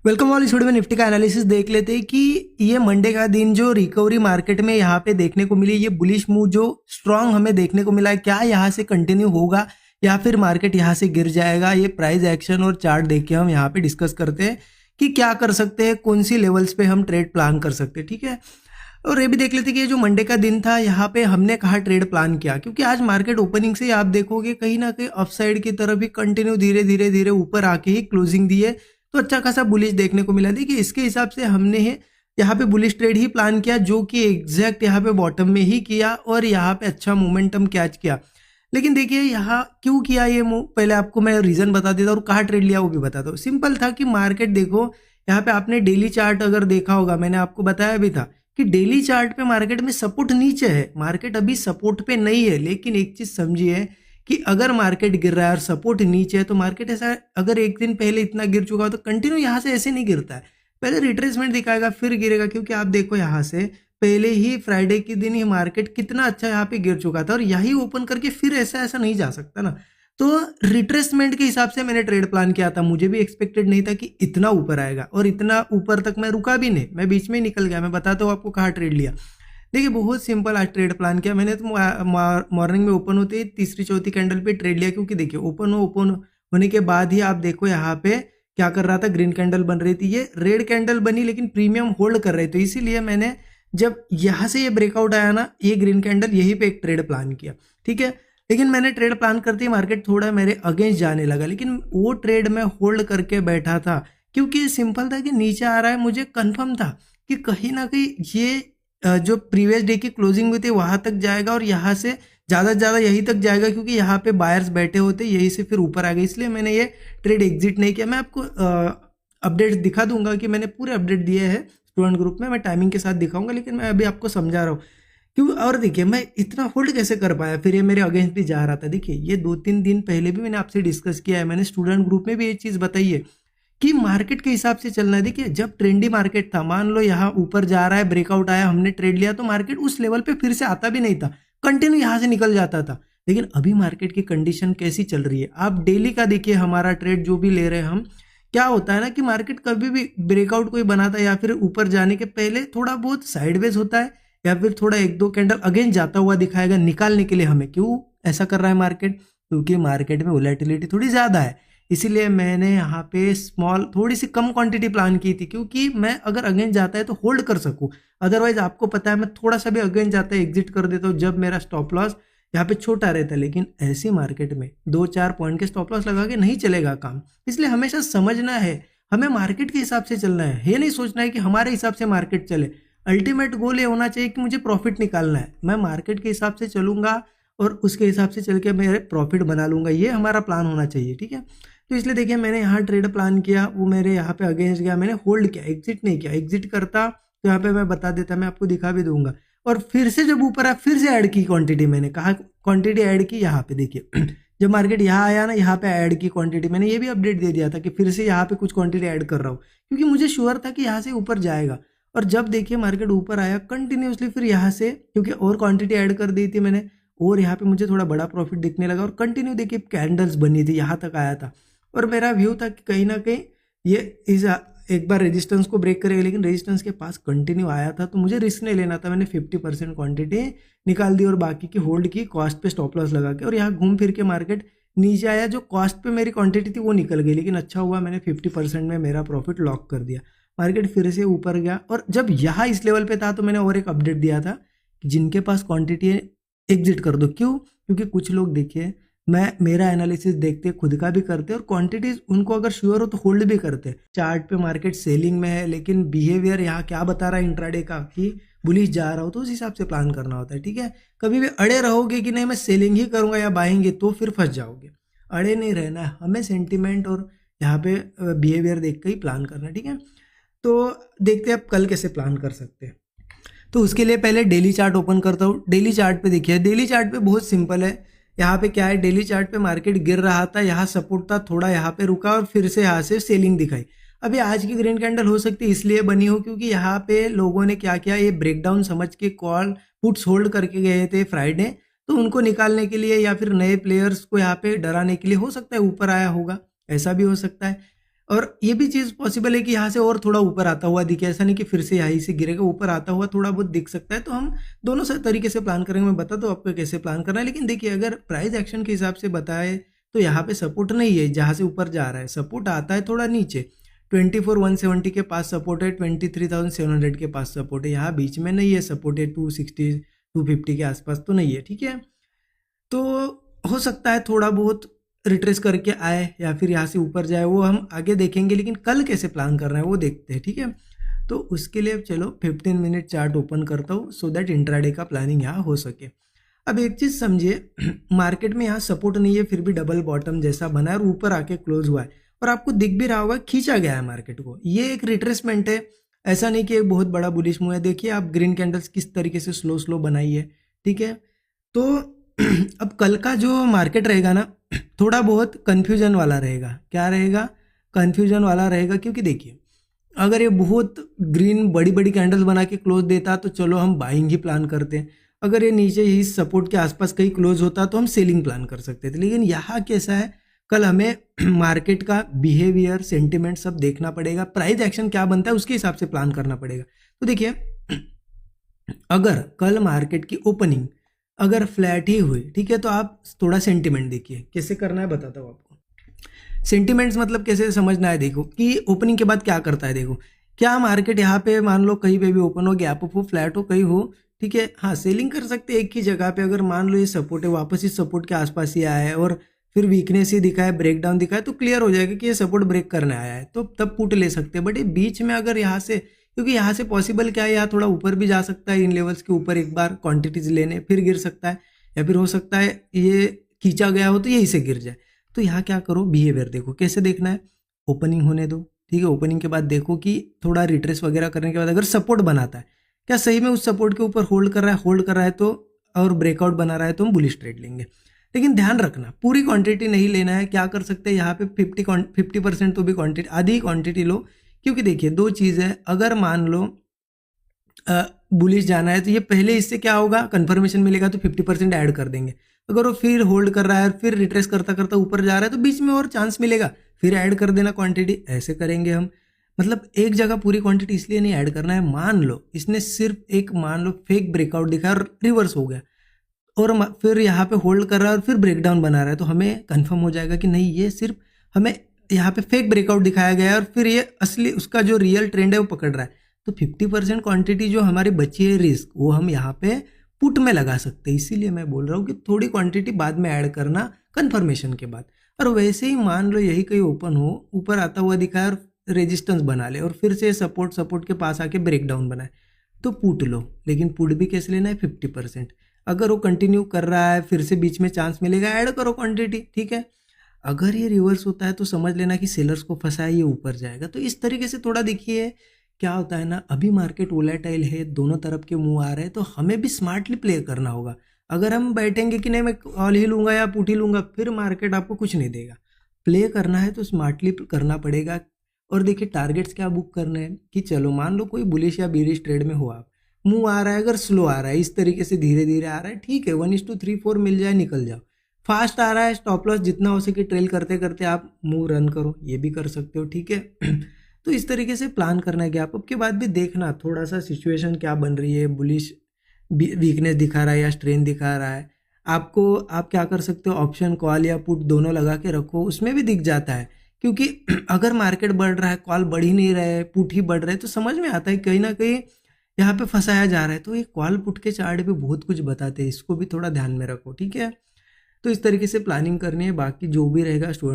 Welcome all. इस video में Nifty का एनालिसिस देख लेते हैं कि ये मंडे का दिन जो रिकवरी मार्केट में यहाँ पे देखने को मिली, ये बुलिश मूव जो स्ट्रांग हमें देखने को मिला है, क्या यहाँ से कंटिन्यू होगा या फिर मार्केट यहाँ से गिर जाएगा। ये प्राइस एक्शन और चार्ट देख के हम यहाँ पे डिस्कस करते हैं कि क्या कर सकते हैं, कौन सी लेवल्स पे हम ट्रेड प्लान कर सकते हैं। ठीक है, और ये भी देख लेते हैं कि ये जो मंडे का दिन था यहाँ पे हमने कहाँ ट्रेड प्लान किया, क्योंकि आज मार्केट ओपनिंग से आप देखोगे कहीं ना कहीं अपसाइड की तरफ ही कंटिन्यू धीरे धीरे धीरे ऊपर आके ही क्लोजिंग दी है, तो अच्छा खासा बुलिश देखने को मिला। देखिए इसके हिसाब से हमने यहाँ पे बुलिश ट्रेड ही प्लान किया, जो कि एग्जैक्ट यहाँ पे बॉटम में ही किया और यहाँ पे अच्छा मोमेंटम कैच किया। लेकिन देखिए यहाँ क्यों किया ये मूव, पहले आपको मैं रीजन बता देता और कहाँ ट्रेड लिया वो भी बताता हूँ। सिंपल था कि मार्केट देखो, यहाँ पे आपने डेली चार्ट अगर देखा होगा, मैंने आपको बताया भी था कि डेली चार्ट पे मार्केट में सपोर्ट नीचे है, मार्केट अभी सपोर्ट पे नहीं है। लेकिन एक चीज समझिए कि अगर मार्केट गिर रहा है और सपोर्ट नीचे है तो मार्केट ऐसा, अगर एक दिन पहले इतना गिर चुका हो तो कंटिन्यू यहाँ से ऐसे नहीं गिरता है, पहले रिट्रेसमेंट दिखाएगा फिर गिरेगा। क्योंकि आप देखो यहाँ से पहले ही फ्राइडे के दिन ही मार्केट कितना अच्छा यहाँ पे गिर चुका था और यही ओपन करके फिर ऐसा ऐसा नहीं जा सकता ना। तो रिट्रेसमेंट के हिसाब से मैंने ट्रेड प्लान किया था, मुझे भी एक्सपेक्टेड नहीं था कि इतना ऊपर आएगा और इतना ऊपर तक मैं रुका भी नहीं, मैं बीच में निकल गया। मैं बताता हूँ आपको कहाँ ट्रेड लिया। देखिए बहुत सिंपल आज ट्रेड प्लान किया मैंने, तो मॉर्निंग में ओपन होते ही तीसरी चौथी कैंडल पे ट्रेड लिया। क्योंकि देखिए ओपन होने के बाद ही आप देखो यहाँ पे क्या कर रहा था, ग्रीन कैंडल बन रही थी, ये रेड कैंडल बनी लेकिन प्रीमियम होल्ड कर रहे थे। इसीलिए मैंने जब यहाँ से ये ब्रेकआउट आया ना, ये ग्रीन कैंडल, यही पे एक ट्रेड प्लान किया। ठीक है, लेकिन मैंने ट्रेड प्लान करते ही मार्केट थोड़ा मेरे अगेंस्ट जाने लगा, लेकिन वो ट्रेड में होल्ड करके बैठा था क्योंकि सिंपल था कि नीचे आ रहा है। मुझे कंफर्म था कि कहीं ना कहीं ये जो प्रीवियस डे की क्लोजिंग हुई थी वहां तक जाएगा और यहाँ से ज़्यादा से ज़्यादा यहीं तक जाएगा, क्योंकि यहाँ पे बायर्स बैठे होते, यहीं से फिर ऊपर आ गए। इसलिए मैंने ये ट्रेड एग्जिट नहीं किया। मैं आपको अपडेट दिखा दूंगा कि मैंने पूरे अपडेट दिए हैं स्टूडेंट ग्रुप में, मैं टाइमिंग के साथ दिखाऊंगा, लेकिन मैं अभी आपको समझा रहा हूँ क्यों। और देखिए मैं इतना होल्ड कैसे कर पाया, फिर ये मेरे अगेंस्ट भी जा रहा था। देखिए ये 2-3 दिन पहले भी मैंने आपसे डिस्कस किया है, मैंने स्टूडेंट ग्रुप में भी ये चीज़ बताई है कि मार्केट के हिसाब से चलना है। देखिए जब ट्रेंडी मार्केट था, मान लो यहाँ ऊपर जा रहा है, ब्रेकआउट आया, हमने ट्रेड लिया, तो मार्केट उस लेवल पे फिर से आता भी नहीं था, कंटिन्यू यहाँ से निकल जाता था। लेकिन अभी मार्केट की कंडीशन कैसी चल रही है, आप डेली का देखिए, हमारा ट्रेड जो भी ले रहे हैं हम, क्या होता है ना कि मार्केट कभी भी ब्रेकआउट कोई बनाता है या फिर ऊपर जाने के पहले थोड़ा बहुत साइडवेज होता है या फिर थोड़ा 1-2 कैंडल अगेंस्ट जाता हुआ दिखाएगा निकालने के लिए हमें। क्यों ऐसा कर रहा है मार्केट, क्योंकि मार्केट में वोलेटिलिटी थोड़ी ज़्यादा है। इसीलिए मैंने यहाँ पे स्मॉल थोड़ी सी कम क्वांटिटी प्लान की थी, क्योंकि मैं अगर अगेंस्ट जाता है तो होल्ड कर सकूँ। अदरवाइज आपको पता है मैं थोड़ा सा भी अगेंस्ट जाता है एग्जिट कर देता हूँ जब मेरा स्टॉप लॉस यहाँ पे छोटा रहता है। लेकिन ऐसी मार्केट में 2-4 पॉइंट के स्टॉप लॉस लगा के नहीं चलेगा काम। इसलिए हमेशा समझना है, हमें मार्केट के हिसाब से चलना है, ये नहीं सोचना है कि हमारे हिसाब से मार्केट चले। अल्टीमेट गोल ये होना चाहिए कि मुझे प्रॉफिट निकालना है, मैं मार्केट के हिसाब से चलूंगा और उसके हिसाब से चल के मेरे प्रॉफिट बना लूंगा, ये हमारा प्लान होना चाहिए। ठीक है, तो इसलिए देखिए मैंने यहाँ ट्रेड प्लान किया, वो मेरे यहाँ पे अगेंस्ट गया, मैंने होल्ड किया, एग्जिट नहीं किया। एग्जिट करता तो यहाँ पे मैं बता देता, मैं आपको दिखा भी दूंगा। और फिर से जब ऊपर आया फिर से ऐड की क्वांटिटी, मैंने कहा क्वांटिटी ऐड की यहाँ पे। देखिए जब मार्केट यहाँ आया ना, यहाँ पे ऐड की क्वांटिटी, मैंने ये भी अपडेट दे दिया था कि फिर से यहाँ पे कुछ क्वांटिटी ऐड कर रहा हूँ, क्योंकि मुझे श्योर था कि यहाँ से ऊपर जाएगा। और जब देखिए मार्केट ऊपर आया कंटिन्यूसली, फिर यहाँ से क्योंकि और क्वांटिटी ऐड कर दी थी मैंने, और यहाँ पे मुझे थोड़ा बड़ा प्रॉफिट दिखने लगा और कंटिन्यू देखिए कैंडल्स बनी थी, यहाँ तक आया था। और मेरा व्यू था कि कहीं ना कहीं ये इस एक बार रेजिस्टेंस को ब्रेक करेगा, लेकिन रेजिस्टेंस के पास कंटिन्यू आया था तो मुझे रिस्क नहीं लेना था। मैंने 50% क्वांटिटी निकाल दी और बाकी की होल्ड की कॉस्ट पे स्टॉप लॉस लगा के, और यहाँ घूम फिर के मार्केट नीचे आया, जो कॉस्ट पे मेरी क्वांटिटी थी वो निकल गई। लेकिन अच्छा हुआ मैंने 50% में मेरा प्रॉफिट लॉक कर दिया। मार्केट फिर से ऊपर गया और जब यहाँ इस लेवल पे था तो मैंने और एक अपडेट दिया था कि जिनके पास क्वांटिटी है एग्जिट कर दो। क्यों, क्योंकि कुछ लोग देखिए मेरा एनालिसिस देखते खुद का भी करते और क्वांटिटीज उनको अगर श्योर हो तो होल्ड भी करते। चार्ट पे मार्केट सेलिंग में है, लेकिन बिहेवियर यहाँ क्या बता रहा है इंट्राडे का कि बुलिश जा रहा हो, तो उस हिसाब से प्लान करना होता है। ठीक है, कभी भी अड़े रहोगे कि नहीं मैं सेलिंग ही करूंगा या बाइंग, तो फिर फंस जाओगे। अड़े नहीं रहना है, हमें सेंटिमेंट और यहाँ पे बिहेवियर देख के ही प्लान करना है। ठीक है, तो देखते हैं आप कल कैसे प्लान कर सकते हैं। तो उसके लिए पहले डेली चार्ट ओपन करता हूँ। डेली चार्ट पे देखिए, डेली चार्ट पे बहुत सिंपल है। यहाँ पे क्या है, डेली चार्ट पे मार्केट गिर रहा था, यहाँ सपोर्ट था, थोड़ा यहाँ पे रुका और फिर से यहाँ से सेलिंग दिखाई। अभी आज की ग्रीन कैंडल हो सकती है इसलिए बनी हो क्योंकि यहाँ पे लोगों ने क्या किया, ये ब्रेकडाउन समझ के कॉल पुट्स होल्ड करके गए थे फ्राइडे, तो उनको निकालने के लिए या फिर नए प्लेयर्स को यहाँ पे डराने के लिए हो सकता है ऊपर आया होगा, ऐसा भी हो सकता है। और ये भी चीज़ पॉसिबल है कि यहाँ से और थोड़ा ऊपर आता हुआ दिखे, ऐसा नहीं कि फिर से यहीं से गिरेगा, ऊपर आता हुआ थोड़ा बहुत दिख सकता है। तो हम दोनों से तरीके से प्लान करेंगे, मैं बता दूँ आपको कैसे प्लान करना है। लेकिन देखिए अगर प्राइस एक्शन के हिसाब से बताए तो यहाँ पे सपोर्ट नहीं है जहाँ से ऊपर जा रहा है, सपोर्ट आता है थोड़ा नीचे 24,170 के पास सपोर्ट है, 23,700 के पास सपोर्ट है, यहाँ बीच में नहीं है सपोर्ट है, 260 250 के आसपास तो नहीं है, ठीक है। तो हो सकता है थोड़ा बहुत रिट्रेस करके आए या फिर यहाँ से ऊपर जाए, वो हम आगे देखेंगे। लेकिन कल कैसे प्लान कर रहे हैं वो देखते हैं, ठीक है। तो उसके लिए चलो 15 मिनट चार्ट ओपन करता हूँ सो दैट इंट्राडे का प्लानिंग यहाँ हो सके। अब एक चीज़ समझिए, मार्केट में यहाँ सपोर्ट नहीं है फिर भी डबल बॉटम जैसा बना है और ऊपर आके क्लोज हुआ है, और आपको दिख भी रहा होगा खींचा गया है मार्केट को। ये एक रिट्रेसमेंट है, ऐसा नहीं कि एक बहुत बड़ा बुलिश मूव है। देखिए आप ग्रीन कैंडल्स किस तरीके से स्लो स्लो बनाई है, ठीक है। तो अब कल का जो मार्केट रहेगा ना, थोड़ा बहुत कन्फ्यूजन वाला रहेगा। क्या रहेगा? कन्फ्यूजन वाला रहेगा, क्योंकि देखिए अगर ये बहुत ग्रीन बड़ी बड़ी कैंडल्स बना के क्लोज देता तो चलो हम बाइंग ही प्लान करते हैं, अगर ये नीचे ही सपोर्ट के आसपास कहीं क्लोज होता तो हम सेलिंग प्लान कर सकते थे। लेकिन यहाँ कैसा है, कल हमें मार्केट का बिहेवियर सेंटिमेंट सब देखना पड़ेगा, प्राइस एक्शन क्या बनता है उसके हिसाब से प्लान करना पड़ेगा। तो देखिए अगर कल मार्केट की ओपनिंग अगर फ्लैट ही हुई, ठीक है, तो आप थोड़ा सेंटिमेंट देखिए कैसे करना है, बताता हूँ आपको। सेंटिमेंट्स मतलब कैसे समझना है, देखो कि ओपनिंग के बाद क्या करता है। देखो क्या मार्केट यहाँ पे मान लो कहीं पे भी ओपन हो, गैप अप हो, फ्लैट हो, कहीं हो, ठीक है, हाँ सेलिंग कर सकते हैं एक ही जगह पे। अगर मान लो ये सपोर्ट है, वापस इस सपोर्ट के आसपास ही आया है और फिर वीकनेस ही दिखा है, ब्रेक डाउन दिखा है, तो क्लियर हो जाएगा कि ये सपोर्ट ब्रेक करने आया है, तो तब पुट ले सकते हैं। बट ये बीच में अगर यहाँ से, क्योंकि यहाँ से पॉसिबल क्या है, यहाँ थोड़ा ऊपर भी जा सकता है, इन लेवल्स के ऊपर एक बार क्वांटिटीज लेने फिर गिर सकता है, या फिर हो सकता है ये खींचा गया हो तो यहीं से गिर जाए। तो यहाँ क्या करो, बिहेवियर देखो कैसे देखना है, ओपनिंग होने दो, ठीक है। ओपनिंग के बाद देखो कि थोड़ा रिट्रेस वगैरह करने के बाद अगर सपोर्ट बनाता है, क्या सही में उस सपोर्ट के ऊपर होल्ड कर रहा है तो, और ब्रेकआउट बना रहा है तो हम बुलिश ट्रेड लेंगे। लेकिन ध्यान रखना पूरी क्वांटिटी नहीं लेना है। क्या कर सकते हैं यहाँ पे 50% तो भी क्वांटिटी, आधी क्वांटिटी लो, क्योंकि देखिए दो चीज़ है, अगर मान लो बुलिश जाना है तो ये पहले इससे क्या होगा, कंफर्मेशन मिलेगा तो 50% ऐड कर देंगे। अगर वो फिर होल्ड कर रहा है फिर रिट्रेस करता करता ऊपर जा रहा है तो बीच में और चांस मिलेगा, फिर ऐड कर देना क्वांटिटी, ऐसे करेंगे हम। मतलब एक जगह पूरी क्वांटिटी इसलिए नहीं ऐड करना है। मान लो इसने सिर्फ एक, मान लो फेक ब्रेकआउट दिखा और रिवर्स हो गया और फिर यहाँ पे होल्ड कर रहा है और फिर ब्रेकडाउन बना रहा है, तो हमें कंफर्म हो जाएगा कि नहीं ये सिर्फ हमें यहाँ पे फेक ब्रेकआउट दिखाया गया है और फिर ये असली उसका जो रियल ट्रेंड है वो पकड़ रहा है। तो 50% क्वांटिटी जो हमारी बची है रिस्क, वो हम यहाँ पे पुट में लगा सकते हैं। इसीलिए मैं बोल रहा हूँ कि थोड़ी क्वांटिटी बाद में ऐड करना कंफर्मेशन के बाद। और वैसे ही मान लो यही कहीं ओपन हो, ऊपर आता हुआ दिखाए और रेजिस्टेंस बना ले और फिर से सपोर्ट के पास आके ब्रेकडाउन बनाए, तो पुट लो। लेकिन पुट भी कैसे लेना है, 50%। अगर वो कंटिन्यू कर रहा है फिर से बीच में चांस मिलेगा, ऐड करो क्वांटिटी, ठीक है। अगर ये रिवर्स होता है तो समझ लेना कि सेलर्स को फंसा है, ये ऊपर जाएगा। तो इस तरीके से थोड़ा देखिए क्या होता है ना, अभी मार्केट वोलेटाइल है, दोनों तरफ के मुंह आ रहे हैं, तो हमें भी स्मार्टली प्ले करना होगा। अगर हम बैठेंगे कि नहीं मैं कॉल ही लूंगा या पुट ही लूंगा, फिर मार्केट आपको कुछ नहीं देगा। प्ले करना है तो स्मार्टली करना पड़ेगा। और देखिए टारगेट्स क्या बुक करने हैं कि चलो मान लो कोई बुलिश या बीरिश ट्रेड में हो आप, मुंह आ रहा है, अगर स्लो आ रहा है, इस तरीके से धीरे धीरे आ रहा है, ठीक है, 1:3-4 मिल जाए निकल जाओ। फास्ट आ रहा है, स्टॉप लॉस जितना हो सके ट्रेल करते करते आप मूव रन करो, ये भी कर सकते हो, ठीक है। तो इस तरीके से प्लान करना है गैप अप के बाद भी देखना थोड़ा सा सिचुएशन क्या बन रही है, बुलिश वीकनेस दिखा रहा है या स्ट्रेन दिखा रहा है आपको। आप क्या कर सकते हो, ऑप्शन कॉल या पुट दोनों लगा के रखो, उसमें भी दिख जाता है। क्योंकि अगर मार्केट बढ़ रहा है, कॉल बढ़ ही नहीं रहा है, पुट ही बढ़ रहा है, तो समझ में आता है कहीं ना कहीं यहाँ पे फंसाया जा रहा है। तो ये कॉल पुट के चार्ट भी बहुत कुछ बताते हैं, इसको भी थोड़ा ध्यान में रखो, ठीक है। तो इस तरीके से प्लानिंग करनी है, बाकी जो भी रहेगा स्टूडेंट